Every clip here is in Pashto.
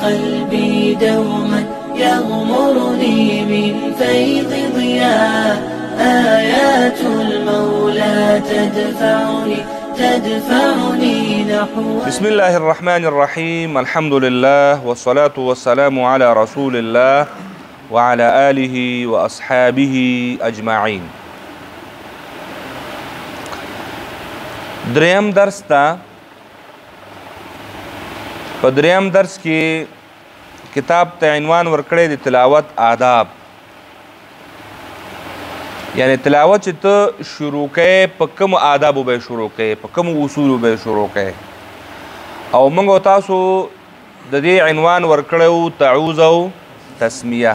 قلبي دوما يغمرني من فيض ضياء. آيات المولى تدفعني نحو. بسم الله الرحمن الرحيم. الحمد لله والصلاة والسلام على رسول الله وعلى آله وأصحابه أجمعين. دریم درس تا په دریم درس کې کتاب ته عنوان ورکړی د تلاوت آداب، یعنی تلاوت چې ته شروع کوې په کومو آدابو به یې شروع کوې، په کومو اصولو به یې شروع کوې. او موږ او تاسو د دې عنوان ورکړی و تعوذ او تسمیه.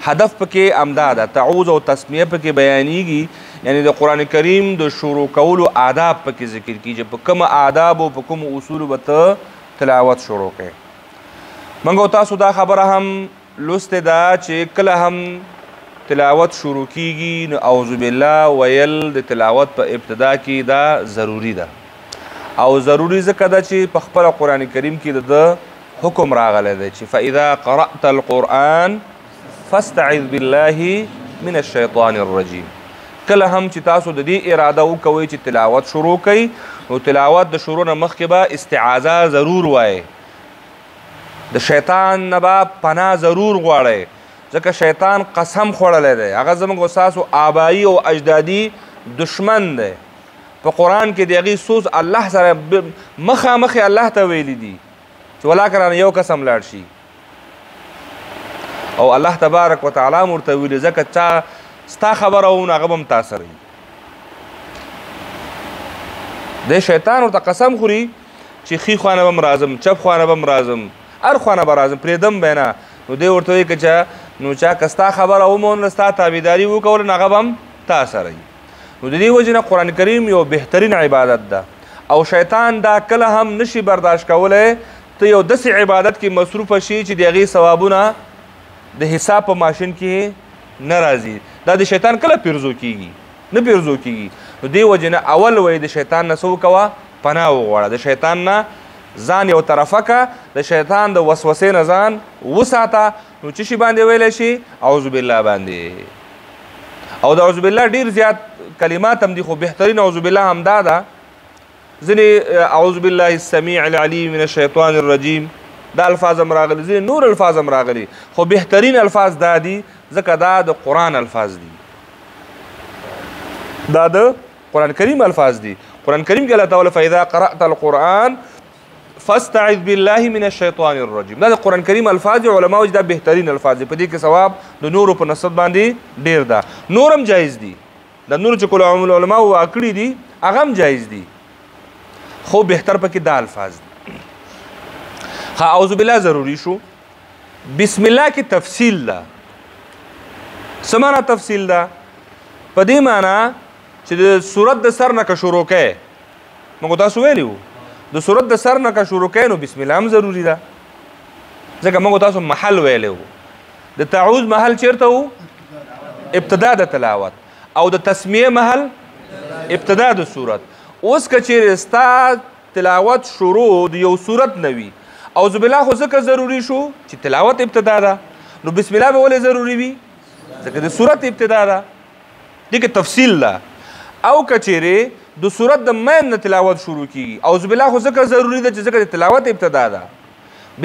هدف پکې همدا ده، تعوذ او تسمیه پکې بیانیږي، یعنی د قرآن کریم د شروع کولو آداب پکې ذکر کیږي، په کومو آدابو په کومو اصولو به ته تلاوت شروع کوې. موږ او تاسو دا خبره هم لوستې ده چې کله هم تلاوت شروع کیږي نو اعوذ بالله ویل د تلاوت په ابتدا کې دا ضروری ده، او ضروری ځکه ده چې په خپله قرآن کریم کې د حکم راغلی دی چې فاذا قرأت القرآن فاستعذ بالله من الشیطان الرجیم. کله هم چې تاسو د دې اراده وکوئ چې تلاوت شروع کوئ نو تلاوت د شروع نه مخکې به استعاذه ضرور وایئ، د شیطان نه به پناه ضرور غواړئ، ځکه شیطان قسم خوړلی دی، هغه زموږ ستاسو آبایی او اجدادي دشمن دی. په قرآن کې د هغې سوز الله سره مخامخې الله ته ویلی دي چې ولاکه رانه یو قسم لاړ شي، او الله تبارک وتعالی هم ورته ویلي ځکه چا ستا خبره وونه هغه به هم تا سره وي. دی شیطان ورته قسم خوري چې ښي خوانه به م راځم، چپ خوانه به م راځم، هر خوانه به راځم، پرېږدم به نه. نو دی ورته وایي که نو چا که ستا خبره ومنله، ستا تابعداري وکوله، نو هغه به هم تا سره وي. نو د دې وجې نه قرآن کریم یو بهترین عبادت ده، او شیطان دا کله هم نشي برداشت کولی ته یو داسې عبادت کې مصروفه شي چې د هغې ثوابونه د حساب په ماشین کې نه راځي. دا د شیطان کله پیرزو کیږي؟ نه پیرزو کیږي. نو دې وجې نه اول وایي د شیطان نه څه وکوه؟ پناه وغواړه، د شیطان نه ځان یو طرفه که، د شیطان د وسوسې نه ځان وساته. نو څه شي باندې ویلی شي؟ اعوذ بالله باندې. او د اعوذ بالله ډېر زیات کلمات هم دي، خو بهترین اعوذ بالله همدا ده. ځینې اعوذ بالله السمیع العلیم من الشیطان الرجیم دا الفاظ هم راغلي، ځینې نور الفاظ هم راغلي، خو بهترین الفاظ دا دي ځکه دا د قرآن الفاظ دي، دا د قرآن کریم الفاظ دي. قرآن کریم کې الله تعالی فاذا قرأت القرآن فاستعذ بالله من الشیطان الرجیم، دا د قرآن کریم الفاظ دي. علما وایي دا بهترین الفاظ دي، په دې کې ثواب د نورو په نسبت باندې ډېر ده. نور هم جایز دي، د نورو چې کوم علماو واقع کړي دي هغه هم جایز دي، خو بهتر پکې دا الفاظ دي. ښه، اعوذ بالله ضروري شو. بسم الله کې تفصیل ده. څه معنی تفصیل ده؟ په دې معنی چې د صورت د سر نه که شروع کوې، موږ تاسو ویلي وو د صورت د سر نه که شروع کوې نو بسم الله هم ضروري ده، ځکه موږ تاسو محل ویلی وو. د تعوذ محل چیرته وو؟ ابتدا د تلاوت، او د تسمیه محل ابتدا د صورت. اوس که چیرې ستا تلاوت شروع د یو صورت نه وي، اعوذ بالله خو ځکه ضروري شو چې تلاوت ابتدا ده، نو بسم الله به ولې ضروري وي؟ ځکه د صورت ابتدا ده. دې کې تفصیل ده. او که چیرې د صورت د مین نه تلاوت شروع کیږي، اعوذ بالله خو ځکه ضروري ده چې ځکه د تلاوت ابتدا ده.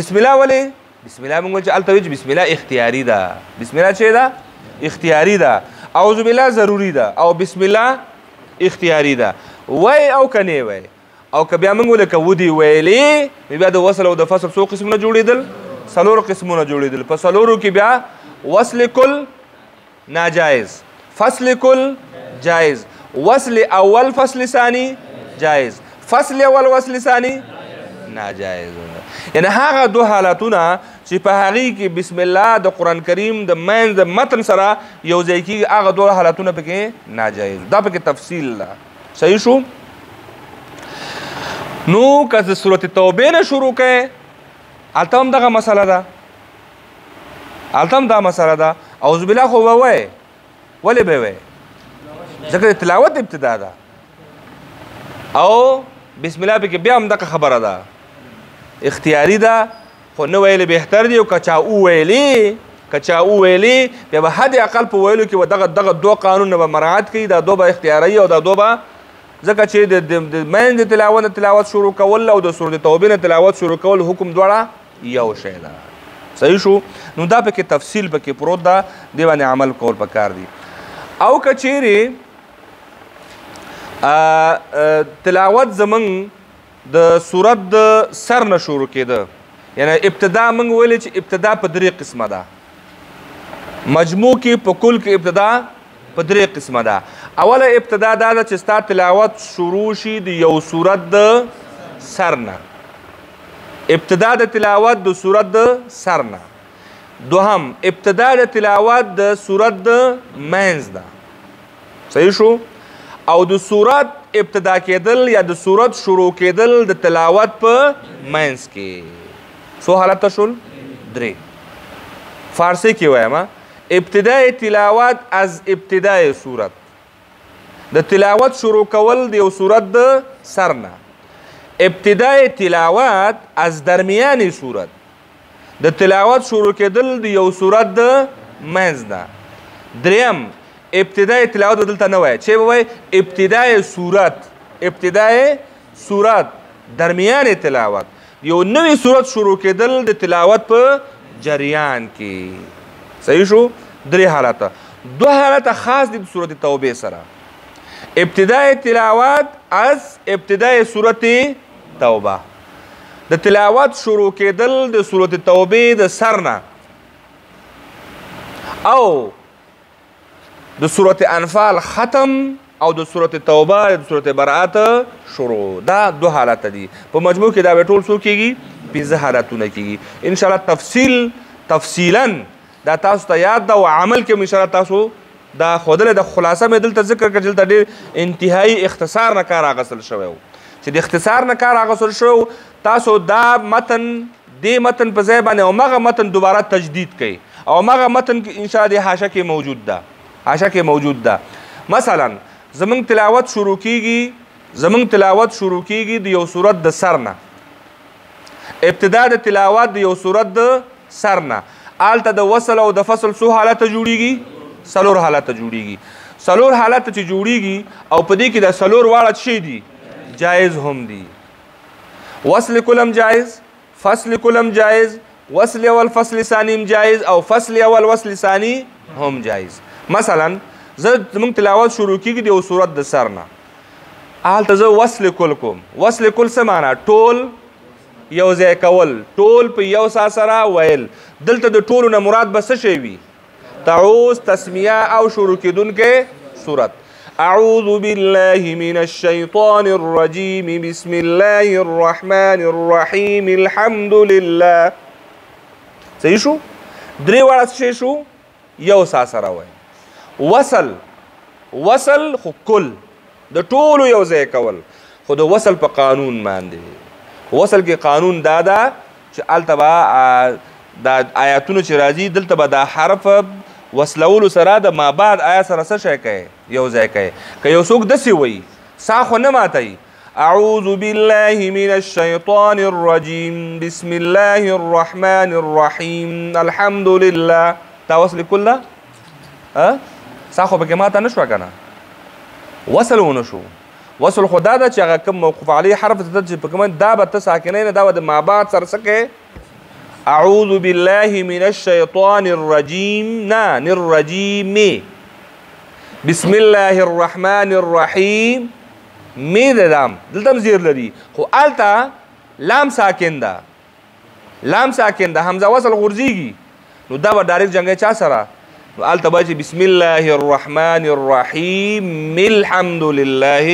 بسم الله ولې؟ بسم الله موږ چې هلته وایي چې بسم الله اختیاري ده. بسم الله چې ده؟ اختیاري ده. اعوذ بالله ضروري ده او بسم الله اختیاري ده. وای او که نه وای، او که بیا موږ لکه ودي ویلې، بیا د وصل او د فصل څو قسمونه جوړېدل؟ 4 قسمونه جوړېدل. په 4 کې بیا وصل کل ناجایز، فصل کل جایز، وصل اول فصل ثانی جایز، فصل اول وصل ثانی ناجایز. یعنی هغه دو حالتونه چې په هغې کې بسم الله د قرآن کریم د منځ د متن سره یو ځای کېږي، هغه دو حالتونه پکې ناجایز. دا پکې تفصیل ده. صحیح شو؟ نو که د صورت توبې نه شروع کوې، هلته هم دغه مسله ده، هلته هم دا مسله ده. اعوذ بالله خو به وایې، ولې به وایې؟ ځکه د تلاوت ابتدا ده. او بسم الله پکې بیا هم دغه خبره ده، اختیاري ده، خو نه ویلې بهتر دی او که چا وویلې بیا به حد اقل په ویلو کې به دغه دوه قانونونه به مراعات کوي، دا دوه به اختیاري او دا دوه به ځکه چې د منځ د تلاوت نه تلاوت شروع کول او د سورة توبې نه تلاوت شروع کول حکم دواړه یو شی ده. صحیح شو؟ نو دا پکې تفصیل پکې پروت ده، دې باندې عمل کول پکار دي. او که چیرې تلاوت زمونږ د صورت د سر نه شروع کېده، یعنی ابتدا موږ ویلې چې ابتدا په درې قسمه ده، مجموع کې په کل کې ابتدا په درې قسمه ده. اوله ابتدا دا ده چې ستا تلاوت شروع شي د یو صورت د سر نه، ابتدا د تلاوت د صورت د سر نه. دوهم ابتدا د تلاوت د صورت د منځ ده. صحیح شو؟ او د صورت ابتدا کېدل یا د صورت شروع کېدل د تلاوت په منځ کې. څو حالته شول؟ درې. فارسی کې وایم ابتدای تلاوت از ابتدای صورت، د تلاوت شروع کول د یو صورت د سر نه. ابتدای تلاوت از درمیانی صورت، د تلاوت شروع کېدل د یو صورت د منځ نه. دریم ابتدای تلاوت دلته نه وایي، چې به وایي ابتدای صورت درمیان تلاوت، یو نوی صورت شروع کېدل د تلاوت په جریان کې. صحیح شو؟ درې حالته. دو حالته خاص دي د صورت توبې سره. ابتدای تلاوت از ابتدای صورت توبه، د تلاوت شروع کېدل د صورت توبې د سر نه او د صورت انفال ختم او د صورت توبه د صورت براءت شروع. دا دو حالت دي. په مجموع کې دا به ټول څو کېږي؟ 15 حالتونه کېږي. انشاءالله تفصیلا دا تاسو ته یاد ده او عمل کې انشاءالله تاسو دا ښودلی د خلاصه مې دلته ذکر کړ چې دلته ډېر انتهایي اختصار نه کار اخیستل شوی و، چې د اختصار نه کار اخیستل شوی تاسو دا متن دې متن په ځای باندې همغه متن دوباره تجدید کوئ او همغه متن انشاءالله د حاشیه کې موجود ده. مثلا زمونږ تلاوت شروع کیږي د یو صورت د سر نه، ابتدا د تلاوت د یو صورت د سر نه. آلته د وصل او د فصل څو حالته جوړیږي؟ 4 حالته جوړیږي. 4 حالته چې جوړیږي او په دې کې د 4 واړه څه دي؟ جایز هم دي. وصل کلم جایز، فصل کلم جایز، وصل اول فصل ثانی هم جایز او فصل اول وصل ثانی هم جایز. مثلا زمونږ تلاوت شروع کیږي د یو صورت د سر نه، هلته زه وصل کل کوم. وصل کل څه معنا؟ ټول یو ځای کول، ټول په یو سا سره ویل. دلته د ټولو نه مراد به څه شی وي؟ تعوذ، تسمیه او شروع کېدونکی صورت. اعوذ بالله من الشیطان الرجیم بسم الله الرحمن الرحیم الحمد لله. صحیح شو؟ درې واړه څه شی شو؟ یو سا سره وایي. وصل خو کل د ټولو یو ځای کول، خو د وصل په قانون باندې. وصل کې قانون دا ده چې هلته به دا آیاتونه چې راځي دلته به دا حرف وصلولو سره د ما بعد آیات سره څه شی کوي؟ یو ځای کوي. که یو څوک داسې وایي سا خو نه ماتوي، اعوذ بالله من الشیطان الرجیم بسم الله الرحمن الرحیم الحمد لله، دا وصل کل ده؟ سا خو پکې ماته نه شوه که نه؟ وصل ونه شو. وصل خو دا ده چې هغه کوم موقوف علیه حرف ته چې په کومه دا به ته ساکنی نه، دا به د ما بعد سره څه کوې؟ اعوذ بالله من الشیطان الرجیم نه الرجیم، بسم الله الرحمن الرحیم می د لام دلته هم زیر لري، خو هلته لام ساکن ده، حمزه وصل غورځېږي، نو دا به ډایرکټ جنګی چا سره؟ نو هلته به چې بسم الله الرحمن الرحیم الحمد لله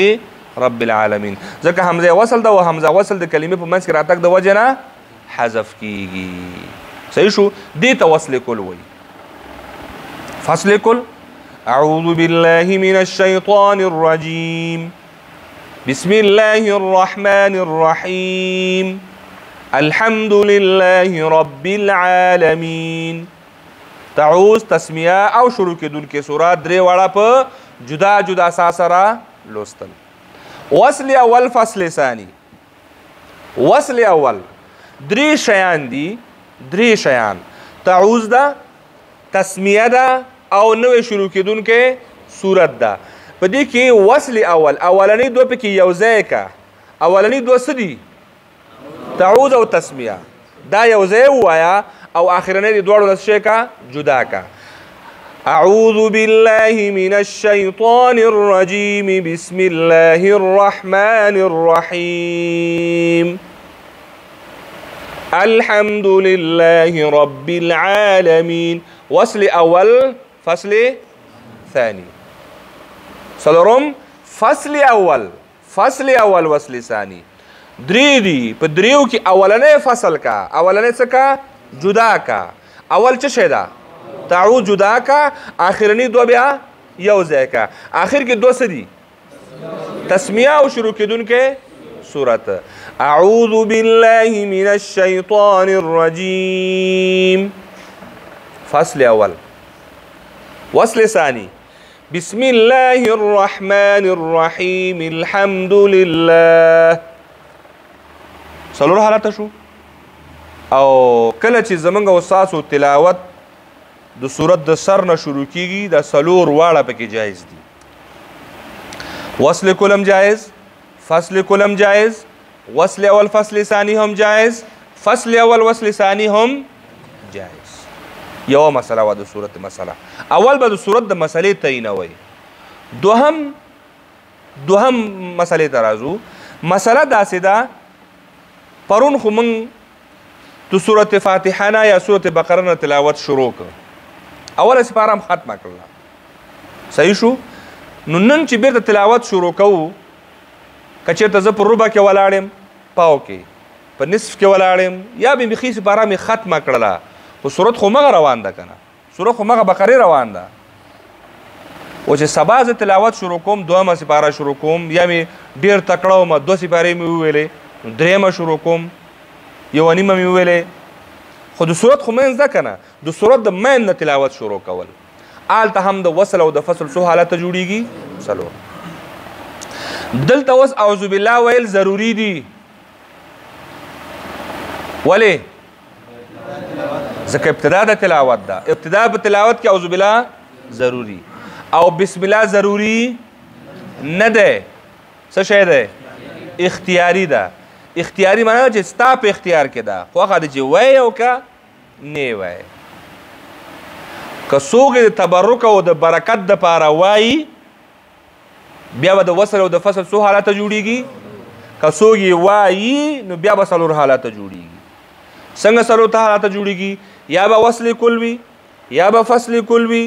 رب العالمین، ځکه حمزه وصل ده او حمزه وصل د کلمې په منځ کې راتګ د وجې نه حذف کیږي. صحیح شو؟ دې ته وصل کل وایي. فصل کل اعوذ بالله من الشیطان الرجیم بسم الله الرحمن الرحیم الحمد لله رب العالمین. تعوذ، تسمیه او شروع کېدونکې صورت درې واړه په جدا جدا سا سره لوستل. وصل اول، فصل ثانی. وصل اول درې شیان دي درې شیان تعوذ ده، تسمیه ده او نوې شروع کېدونکې صورت ده. په دې کې وصل اولنۍ دوه پکې یو ځای کا. اولنۍ دوه څه دي؟ تعوذ او تسمیه. دا یو ځای ووایه او آخرنۍ د دواړو نه څه شی کا؟ جدا کا. أعوذ بالله من الشيطان الرجيم بسم الله الرحمن الرحيم الحمد لله رب العالمين. وصل أول فصل ثاني. صدرهم فصل أول وصل ثاني. درې دي په دریو کې اولنۍ فصل کا، اولنۍ څه کا؟ جدا کا. اول څه شی ده؟ تعوذ جدا کا، آخرنی دو بیا یو ځای کا. آخر کې دو څه دي؟ تسمیه او شروع کېدونکې صورت. اعوذ بالله من الشیطان الرجیم فصل اول. وصل ثانی بسم الله الرحمن الرحیم الحمد لله. څلور حالته شو. او کله چې زمونږ استاسو تلاوت د صورت د سر نه شروع کیږي د څلور واړه پکې جایز دي. وصل کلم جایز، فصل کلم جایز، وصل اول فصل ثانی هم جایز، فصل اول وصل ثانی هم جایز. یو مسله و د صورت مسله. اول به د صورت د مسلې تعینوي. دوهم مسلې ته راځو. مسله داسې ده پرون خو موږ د صورت فاتحه نه یا صورت بقره نه تلاوت شروع کړ. اوله سپاره هم ختمه کړله. صحیح شو؟ نو نن چې بیرته تلاوت شروع کوو که چېرته زه په ربع کې ولاړ یم، پاو کې په نصف کې ولاړ یم، یا به بیخي سپاره مې ختمه کړله خو صورت خو مغه روان ده که نه، صورت خو مغه بقرې روان ده. او چې سبا زه تلاوت شروع کوم دویمه سپاره شروع کوم یا مې ډېر تکړه ومه دوه سپارې مې وویلې نو درېیمه شروع کوم یوه نیمه مې وویلې. خو د صورت خو منځ ده که نه، د صورت د منځ نه تلاوت شروع کول. هلته هم د وصل او د فصل څو حالته جوړیږي؟ څلور. دلته اوس اعوذ بالله ویل ضروري دي. ولې؟ ځکه ابتدا د تلاوت ده. ابتدا په تلاوت کې اعوذ بالله ضروري او بسم الله ضروري نه ده. څه شی ده؟ اختیاري ده. اختیاري معنی چې ستا په اختیار کې ده، خوښه ده چې وایې او که نه وایې. که څوک د تبرک او د برکت دپاره وایي بیا به د وصل او د فصل څو حالته جوړیږي؟ که څوک یې وایي نو بیا به څلور حالته جوړیږي. څنګه څلور حالته جوړیږي؟ یا به وصل کل وي، یا به فصل کل وي،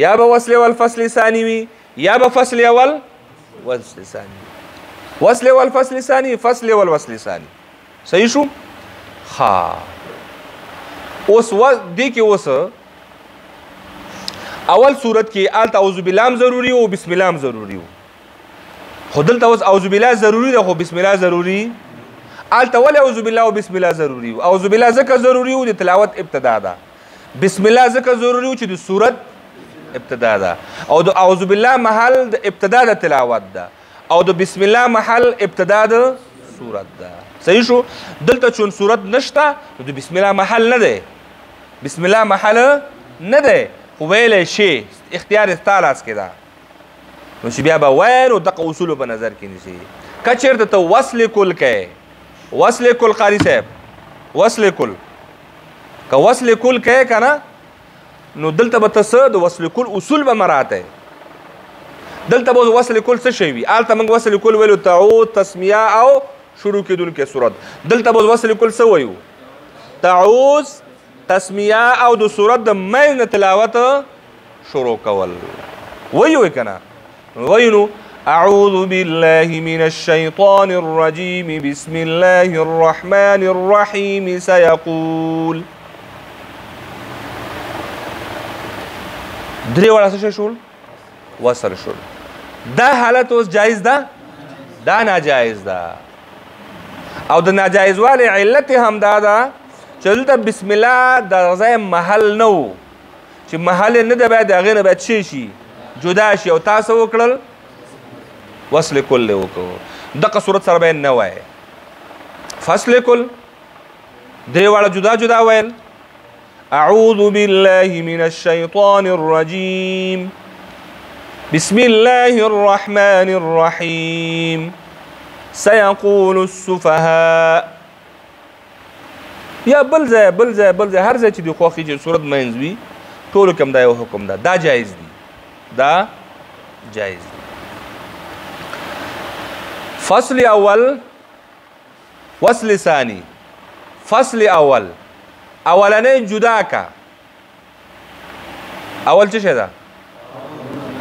یا به وصل اول فصل ثانی وي، یا به فصل اول وصل ثانی. وصل اول فصل ثانی، فصل اول وصل ثانی. صحیح شو؟ ها اوس دې کې اوس اول صورت کې آلته اعوذ بالله هم ضروري او بسم الله هم ضروري و. خو دلته اوس اعوذ بالله ضروري ده خو بسم الله ضروري. آلته ولې اعوذ بالله او بسم الله ضروري و؟ اعوذ بالله ځکه ضروري و د تلاوت ابتدا ده. بسم الله ځکه ضروري و چې د صورت ابتدا ده. او د اعوذ بالله محل د ابتدا د تلاوت ده او د بسم الله محل ابتدا د صورت ده. صحیح شو؟ دلته چون صورت نشته نو د بسم الله محل نه دی. بسم الله محل نه دی خو ویلی شي، اختیار ستا لاس کې ده. نو چې بیا به وایې نو دغه اصولو په نظر کې نیسي. که چېرته ته وصل کل کوې، وصل کل قاري صاحب وصل کل که وصل کل کوې که نه نو دلته به ته څه د وصل کل اصول به مراته. دلته به وصل کل څه شی وي؟ هلته موږ وصل کل ویلو تعوذ، تسمیه او شروع کېدونکې صورت. دلته به وصل کل څه وایو؟ تعوذ، تسمیه او د صورت د منځ نه تلاوت شروع کول. وایو که نه؟ وایو نو اعوذ بالله من الشیطان الرجیم بسم الله الرحمن الرحیم سیقول. درې واړه څه شول؟ وصل شول. دا حالت اوس جایز ده؟ دا ناجایز ده. او د ناجایزوالي علت هم دا ده چې دلته بسم الله د ځای محل نه و، چې محل یې نه ده باید د هغې نه باید څه شي؟ جدا شي. او تاسو وکړل وصل کل یې وکړو. دغه صورت سره باید نه وایې. فصل کل درې واړه جدا جدا ویل أعوذ بالله من الشيطان الرجيم بسم الله الرحمن الرحيم سيقول السفهاء. یا بل ځای هر ځای چې د خوښي چې صورت منځ وي ټولو کې هم دا یو حکم ده، دا جایز دي، دا جایز دي. فصل اول وصل ثانی. فصل اول اولنې جدا کا. اول څه شي ده؟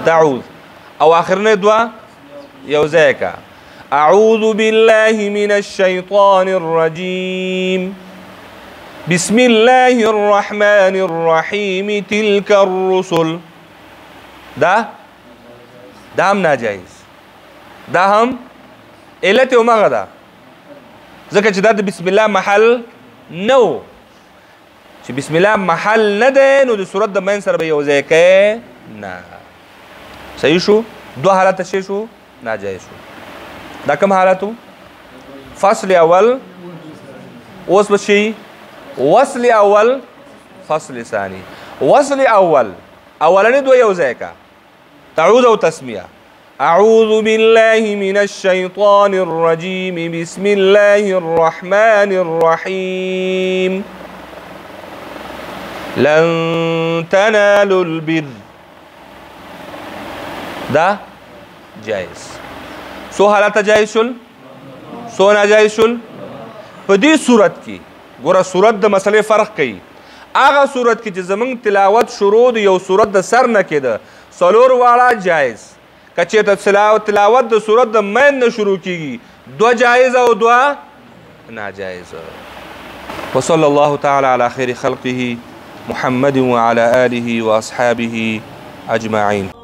تعوذ. او اخرنې دوا یو ځای کا. اعوذ بالله من الشیطان الرجیم بسم الله الرحمن الرحیم تلك الرسل. دا هم ناجایز، دا هم علت یې هماغه ده ځکه چې دا د بسم الله محل نه و. چې بسم الله محل نه دی نو د صورت د منځ سره به یو ځای کوې نه. صحیح شو؟ دو حالت شی شو ناجایز شو. دا کوم حالت و؟ فصل اول. اوس به شي وصل اول فصل ثانی. وصل اول اولنې دوه یو ځای کا، تعوذ او تسمیه. أعوذ بالله من الشيطان الرجيم بسم الله الرحمن الرحيم لن تنالوا البر. دا جائز. سو حالات جائز شل، سو ناجائز شل. په دې صورت کې ګوره صورت د مسلې فرق کوي. هغه صورت کې چې زمونږ تلاوت شروع د یو صورت د سر نه کېده څلور واړه جائز. که چېرته تلاوت د صورت د مین نه شروع کېږي دوه جایز او دوه ناجایز. وصلی الله تعالی علی خیر خلقه محمد وعلى آله وأصحابه أجمعين.